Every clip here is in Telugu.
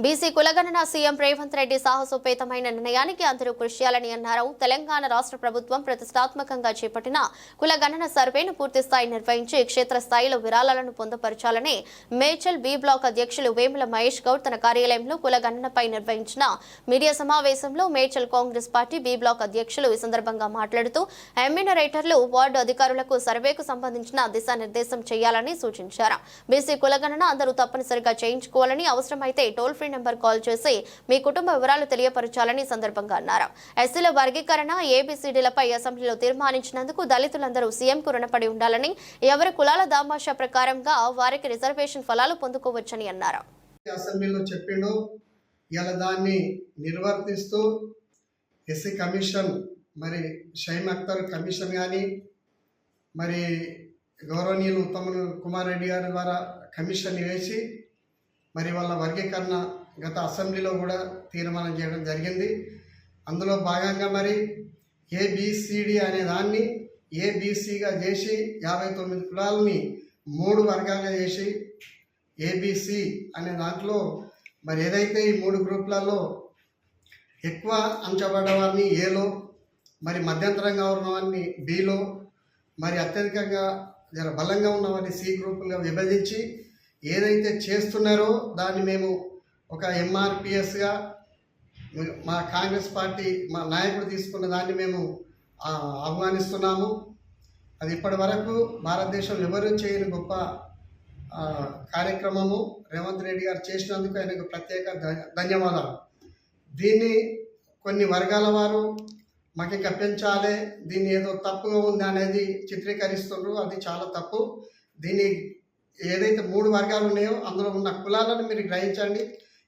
బీసీ కులగణన సీఎం రేవంత్ రెడ్డి సాహసోపేతమైన నిర్ణయానికి అందరూ కృషి చేయాలని అన్నారు. తెలంగాణ రాష్ట్ర ప్రభుత్వం ప్రతిష్టాత్మకంగా చేపట్టిన కులగణన సర్వేను పూర్తిస్థాయి నిర్వహించి క్షేత్రస్థాయిలో విరాళాలను పొందుపరచాలని మేడ్చల్ బి బ్లాక్ అధ్యక్షులు వేముల మహేష్ గౌడ్ తన కార్యాలయంలో కులగణనపై నిర్వహించిన మీడియా సమావేశంలో Medchal Congress party B block అధ్యక్షులు ఈ సందర్భంగా మాట్లాడుతూ ఎమ్యూనరేటర్లు వార్డు అధికారులకు సర్వేకు సంబంధించిన దిశానిర్దేశం చేయాలని సూచించారు. బీసీ కులగణన అందరూ తప్పనిసరిగా చేయించుకోవాలని, అవసరమైతే టోల్ ఫ్రీ నెంబర్ కాల్ చేసి మీ కుటుంబ వివరాలు తెలియపరచాలని సందర్భంగా అన్నారు. ఎస్సీల వర్గీకరణ ఏబిసిడీలపై అసెంబ్లీలో తీర్మానించినందుకు దళితులందరూ సీఎంకు రుణపడి ఉండాలని, ఎవరి కులాల దామాషా ప్రకారంగా వారికి రిజర్వేషన్ ఫలాలు పొందుకోవచ్చని అన్నారు. అసెంబ్లీలో చెప్పిండు. ఇలా దాన్ని నిర్వర్తిస్తూ ఎస్సీ కమిషన్ మరి షైమ్ అఖ్తర్ కమిషన్ కానీ మరి గౌరవనీయులు ఉత్తమ్ కుమార్ రెడ్డి గారి ద్వారా కమిషన్ వేసి మరి వాళ్ళ వర్గీకరణ గత అసెంబ్లీలో కూడా తీర్మానం చేయడం జరిగింది. అందులో భాగంగా మరి ఏబిసిడి అనే దాన్ని ఏబిసిగా చేసి 59 కులాలని 3 వర్గాలుగా చేసి ఏబిసి అనే దాంట్లో మరి ఏదైతే ఈ 3 గ్రూపులలో ఎక్కువ అంచబడ్డ వారిని ఏలో, మరి మధ్యంతరంగా ఉన్న వారిని బిలో, మరి అత్యధికంగా బలంగా ఉన్న వారిని సి గ్రూపులుగా విభజించి ఏదైతే చేస్తున్నారో దాన్ని మేము ఒక ఎంఆర్పిఎస్గా మా కాంగ్రెస్ పార్టీ మా నాయకుడు తీసుకున్న దాన్ని మేము ఆహ్వానిస్తున్నాము. అది ఇప్పటి వరకు భారతదేశంలో ఎవరూ చేయని గొప్ప కార్యక్రమము రేవంత్ రెడ్డి గారు చేసినందుకు ఆయనకు ప్రత్యేక ధన్యవాదాలు. దీన్ని కొన్ని వర్గాల వారు మాకు ఇంకా పెంచాలి, దీన్ని ఏదో తప్పుగా ఉంది అనేది చిత్రీకరిస్తున్నారు. అది చాలా తప్పు. దీన్ని ఏదైతే 3 వర్గాలు ఉన్నాయో అందులో ఉన్న కులాలను మీరు గ్రహించండి.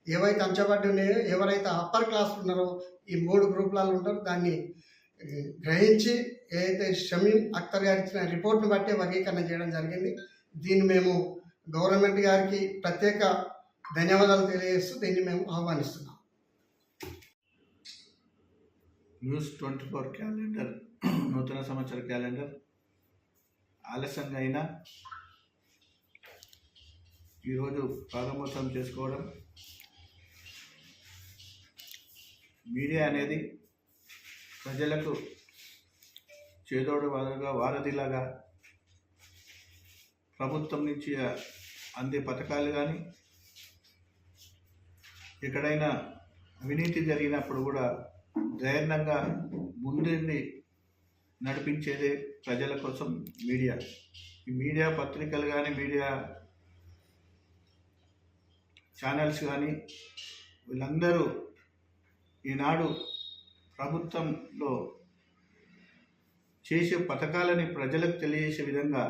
ఏవైతే అంచబడి ఉన్నాయో, ఎవరైతే అప్పర్ క్లాస్ ఉన్నారో ఈ 3 గ్రూపులలో ఉంటారో దాన్ని గ్రహించి ఏదైతే షమీం అఖ్తర్ గారు ఇచ్చిన రిపోర్ట్ను బట్టే వర్గీకరణ చేయడం జరిగింది. దీన్ని మేము గవర్నమెంట్ గారికి ప్రత్యేక ధన్యవాదాలు తెలియజేస్తూ దీన్ని మేము ఆహ్వానిస్తున్నాం. న్యూస్ 24 క్యాలెండర్ నూతన సంవత్సర క్యాలెండర్ ఆలస్యంగా అయినా ఈరోజు ప్రారంభోత్సవం చేసుకోవడం. మీడియా అనేది ప్రజలకు చేదోడు వారధిలాగా ప్రభుత్వం నుంచి అందే పథకాలు కానీ ఎక్కడైనా అవినీతి జరిగినప్పుడు కూడా ధైర్యంగా ముందుండి నడిపించేదే ప్రజల కోసం మీడియా. ఈ మీడియా పత్రికలు కానీ మీడియా ఛానల్స్ కానీ వీళ్ళందరూ ఈనాడు ప్రభుత్వంలో చేసే పథకాలని ప్రజలకు తెలియజేసే విధంగా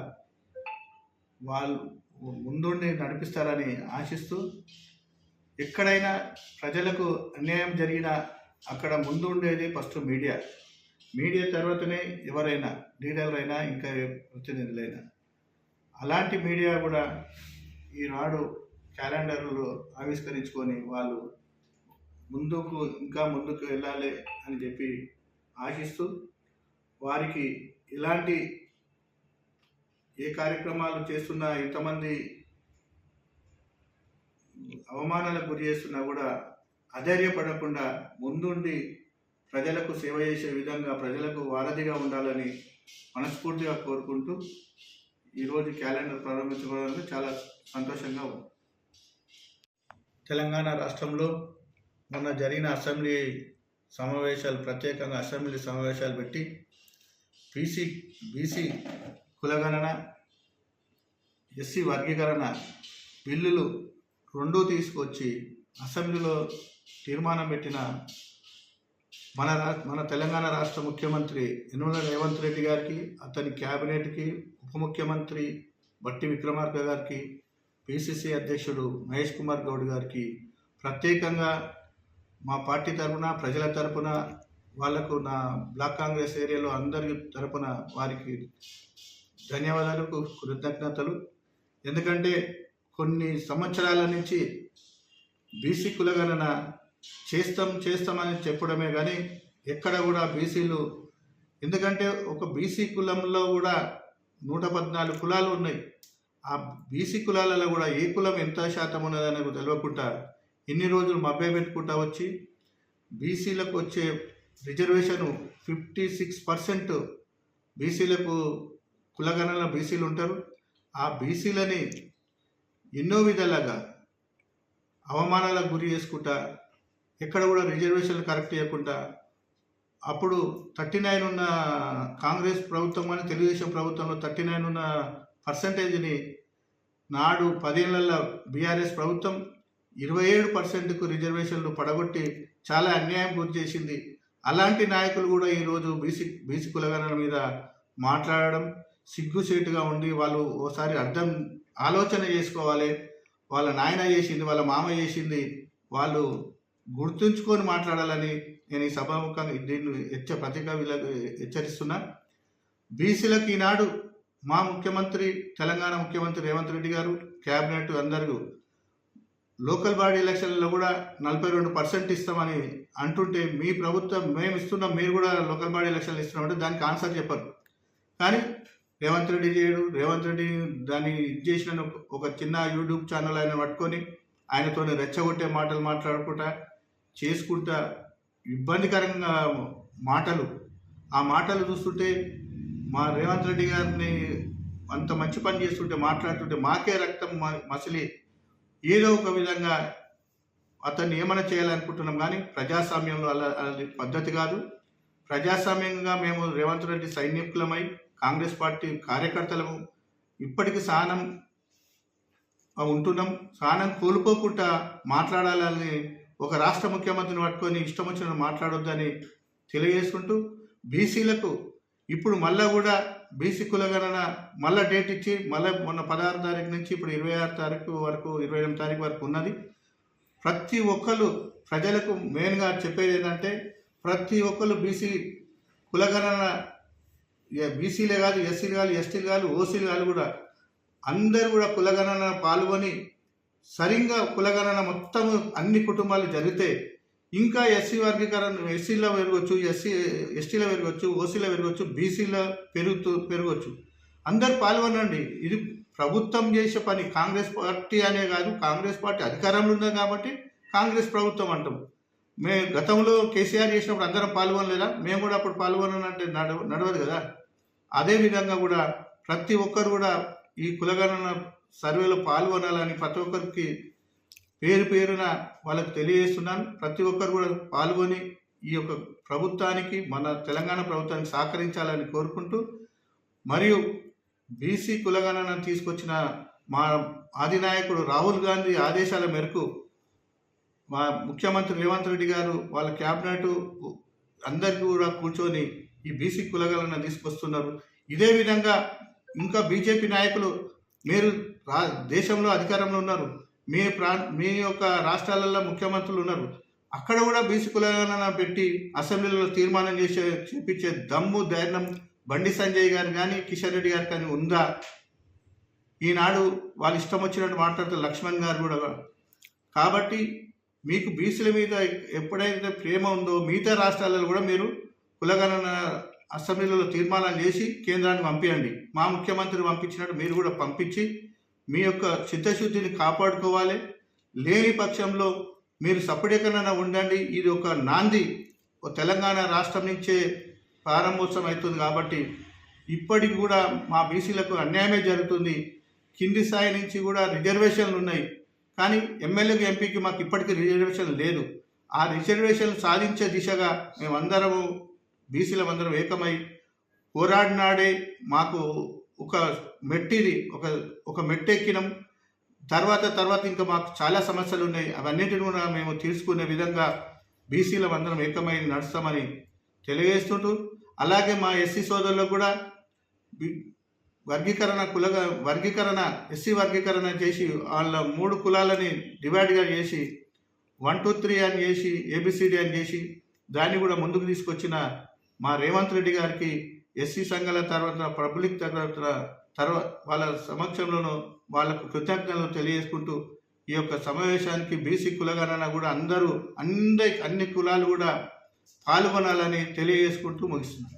వాళ్ళు ముందుండి నడిపిస్తారని ఆశిస్తూ, ఎక్కడైనా ప్రజలకు అన్యాయం జరిగినా అక్కడ ముందు ఉండేది ఫస్ట్ మీడియా. మీడియా తర్వాతనే ఎవరైనా లీడర్లైనా ఇంకా ప్రతినిధులైనా. అలాంటి మీడియా కూడా ఈనాడు క్యాలెండర్లు ఆవిష్కరించుకొని వాళ్ళు ఇంకా ముందుకు వెళ్ళాలి అని చెప్పి ఆశిస్తూ, వారికి ఇలాంటి ఏ కార్యక్రమాలు చేస్తున్నా, ఎంతమంది అవమానాలకు గురి చేస్తున్నా కూడా అధైర్యపడకుండా ముందుండి ప్రజలకు సేవ చేసే విధంగా ప్రజలకు వారధిగా ఉండాలని మనస్ఫూర్తిగా కోరుకుంటూ ఈరోజు క్యాలెండర్ ప్రారంభించుకోవడానికి చాలా సంతోషంగా ఉంది. తెలంగాణ రాష్ట్రంలో మొన్న జరిగిన అసెంబ్లీ సమావేశాలు, ప్రత్యేకంగా అసెంబ్లీ సమావేశాలు పెట్టి బీసీ కులగణన, ఎస్సీ వర్గీకరణ బిల్లులు 2 తీసుకొచ్చి అసెంబ్లీలో తీర్మానం పెట్టిన మన తెలంగాణ రాష్ట్ర ముఖ్యమంత్రి యనమల రేవంత్ రెడ్డి గారికి, అతని క్యాబినెట్కి, ఉప ముఖ్యమంత్రి బట్టి విక్రమార్క గారికి, పిసిసి అధ్యక్షుడు మహేష్ కుమార్ గౌడ్ గారికి ప్రత్యేకంగా మా పార్టీ తరఫున, ప్రజల తరఫున, వాళ్లకు నా బ్లాక్ కాంగ్రెస్ ఏరియాలో అందరి తరఫున వారికి ధన్యవాదాలు, కృతజ్ఞతలు. ఎందుకంటే కొన్ని సంవత్సరాల నుంచి బీసీ కులగణన చేస్తామని చెప్పడమే కానీ ఎక్కడ కూడా బీసీలు, ఎందుకంటే ఒక బీసీ కులంలో కూడా 114 కులాలు ఉన్నాయి. ఆ బీసీ కులాలలో కూడా ఏ కులం ఎంత శాతం ఉన్నదనేది తెలియకుండా ఇన్ని రోజులు మభ్య పెట్టుకుంటా వచ్చి బీసీలకు వచ్చే రిజర్వేషను 56% బీసీలకు కులగణన బీసీలు ఉంటారు. ఆ బీసీలని ఎన్నో విధాలుగా అవమానాలకు గురి చేసుకుంటా, ఎక్కడ కూడా రిజర్వేషన్లు కరెక్ట్ చేయకుండా, అప్పుడు 39 ఉన్న కాంగ్రెస్ ప్రభుత్వం కానీ తెలుగుదేశం ప్రభుత్వంలో 39 ఉన్న పర్సంటేజ్ని నాడు 10 ఏళ్లలో బీఆర్ఎస్ ప్రభుత్వం 27%కు రిజర్వేషన్లు పడగొట్టి చాలా అన్యాయం గురి చేసింది. అలాంటి నాయకులు కూడా ఈరోజు బీసీ కులగణన మీద మాట్లాడడం సిగ్గుసేటుగా ఉండి, వాళ్ళు ఓసారి ఆలోచన చేసుకోవాలి. వాళ్ళ నాయన చేసింది, వాళ్ళ మామ చేసింది వాళ్ళు గుర్తుంచుకొని మాట్లాడాలని నేను ఈ సభాముఖంగా దీన్ని వీళ్ళకు హెచ్చరిస్తున్నా. బీసీలకు ఈనాడు మా ముఖ్యమంత్రి, తెలంగాణ ముఖ్యమంత్రి రేవంత్ రెడ్డి గారు, క్యాబినెట్ అందరూ లోకల్ బాడీ ఎలక్షన్లలో కూడా 42% ఇస్తామని అంటుంటే, మీ ప్రభుత్వం మేము ఇస్తున్నాం, మీరు కూడా లోకల్ బాడీ ఎలక్షన్లు ఇస్తున్నామంటే దానికి ఆన్సర్ చెప్పరు. కానీ రేవంత్ రెడ్డి చేయడు. రేవంత్ రెడ్డి దాన్ని చేసిన ఒక చిన్న యూట్యూబ్ ఛానల్ ఆయన పట్టుకొని ఆయనతో రెచ్చగొట్టే మాటలు మాట్లాడుకుంటా చేసుకుంటా ఇబ్బందికరంగా మాటలు, ఆ మాటలు చూస్తుంటే మా రేవంత్ రెడ్డి గారిని అంత మంచి పని చేస్తుంటే మాట్లాడుతుంటే మాకే రక్తం మసిలి ఏదో ఒక విధంగా అతన్ని ఏమైనా చేయాలనుకుంటున్నాం. కానీ ప్రజాస్వామ్యంలో అది పద్ధతి కాదు. ప్రజాస్వామ్యంగా మేము రేవంత్ రెడ్డి సైనికులమై కాంగ్రెస్ పార్టీ కార్యకర్తలము ఇప్పటికీ సహనం ఉంటున్నాం. సహనం కోల్పోకుండా మాట్లాడాలని ఒక రాష్ట్ర ముఖ్యమంత్రిని పట్టుకొని ఇష్టం వచ్చిన మాట్లాడొద్దని తెలియజేసుకుంటూ, బీసీలకు ఇప్పుడు మళ్ళా కూడా బీసీ కులగణన మళ్ళా డేట్ ఇచ్చి మళ్ళీ మొన్న 16 తారీఖు నుంచి ఇప్పుడు 26 తారీఖు వరకు 28 తారీఖు వరకు ఉన్నది. ప్రతి ఒక్కరు ప్రజలకు మెయిన్గా చెప్పేది ఏంటంటే, ప్రతి ఒక్కరు బీసీ కులగణన, బీసీలే కాదు, ఎస్సీలు కాదు, ఎస్టీలు కాదు, ఓసీలు కాదు, కూడా అందరూ కూడా కులగణన పాల్గొని సరిగ్గా కులగణన మొత్తం అన్ని కుటుంబాలు జరిగితే ఇంకా ఎస్సీ వర్గీకరణ, ఎస్సీలో పెరగవచ్చు, ఎస్టీలో పెరగవచ్చు, ఓసీలో పెరగవచ్చు, బీసీలో పెరగవచ్చు. అందరు పాల్గొనండి. ఇది ప్రభుత్వం చేసే పని. కాంగ్రెస్ పార్టీ అనే కాదు, కాంగ్రెస్ పార్టీ అధికారంలో ఉంది కాబట్టి కాంగ్రెస్ ప్రభుత్వం అంటాం. గతంలో కేసీఆర్ చేసినప్పుడు అందరం పాల్గొనలేదా? మేము కూడా అప్పుడు పాల్గొనంటే నడవదు కదా. అదేవిధంగా కూడా ప్రతి ఒక్కరు కూడా ఈ కులగణన సర్వేలో పాల్గొనాలని ప్రతి ఒక్కరికి పేరున వాళ్ళకు తెలియజేస్తున్నాను. ప్రతి ఒక్కరు కూడా పాల్గొని ఈ యొక్క ప్రభుత్వానికి, మన తెలంగాణ ప్రభుత్వానికి సహకరించాలని కోరుకుంటూ, మరియు బీసీ కులగణన తీసుకొచ్చిన మా అధినాయకుడు రాహుల్ గాంధీ ఆదేశాల మేరకు మా ముఖ్యమంత్రి రేవంత్ రెడ్డి గారు వాళ్ళ క్యాబినెట్ అందరికీ కూడా కూర్చొని ఈ బీసీ కులగణన తీసుకొస్తున్నారు. ఇదే విధంగా ఇంకా బీజేపీ నాయకులు, మీరు దేశంలో అధికారంలో ఉన్నారు, మీ యొక్క రాష్ట్రాలలో ముఖ్యమంత్రులు ఉన్నారు, అక్కడ కూడా బీసీ కులగణన పెట్టి అసెంబ్లీలో తీర్మానం చేపించే దమ్ము ధైర్యం బండి సంజయ్ గారు కానీ కిషన్ రెడ్డి గారు కానీ ఉందా? ఈనాడు వాళ్ళు ఇష్టం వచ్చినట్టు మాట్లాడుతారు, లక్ష్మణ్ గారు కూడా. కాబట్టి మీకు బీసీల మీద ఎప్పుడైతే ప్రేమ ఉందో మిగతా రాష్ట్రాలలో కూడా మీరు కులగణన అసెంబ్లీలో తీర్మానాలు చేసి కేంద్రానికి పంపించండి. మా ముఖ్యమంత్రి పంపించినట్టు మీరు కూడా పంపించి మీ యొక్క చిత్తశుద్ధిని కాపాడుకోవాలి. లేని పక్షంలో మీరు సపరేట్గానే ఉండండి. ఇది ఒక నాంది, తెలంగాణ రాష్ట్రం నుంచే ప్రారంభోత్సవం అవుతుంది కాబట్టి ఇప్పటికి కూడా మా బీసీలకు అన్యాయమే జరుగుతుంది. కింది స్థాయి నుంచి కూడా రిజర్వేషన్లు ఉన్నాయి, కానీ ఎమ్మెల్యేకి ఎంపీకి మాకు ఇప్పటికీ రిజర్వేషన్ లేదు. ఆ రిజర్వేషన్లు సాధించే దిశగా మేమందరము బీసీలమందరం ఏకమై పోరాడినాడే మాకు ఒక మెట్టిది ఒక మెట్టెక్కినం. తర్వాత ఇంకా మాకు చాలా సమస్యలు ఉన్నాయి. అవన్నిటిని కూడా మేము తీర్చుకునే విధంగా బీసీలమందరం ఏకమై నడుస్తామని తెలియజేస్తుంటూ, అలాగే మా ఎస్సీ సోదరులకు కూడా వర్గీకరణ ఎస్సీ వర్గీకరణ చేసి వాళ్ళ 3 కులాలని డివైడ్గా చేసి 1, 2, 3 అని చేసి ఏబిసిడి అని చేసి దాన్ని కూడా ముందుకు తీసుకొచ్చిన మా రేవంత్ రెడ్డి గారికి ఎస్సీ సంఘాల తర్వాత పబ్లిక్ తర్వాత వాళ్ళ సమక్షంలోనూ వాళ్ళకు కృతజ్ఞతలు తెలియజేసుకుంటూ ఈ యొక్క సమావేశానికి బీసీ కులగణన కూడా అన్ని కులాలు కూడా పాల్గొనాలని తెలియజేసుకుంటూ ముగిస్తున్నారు.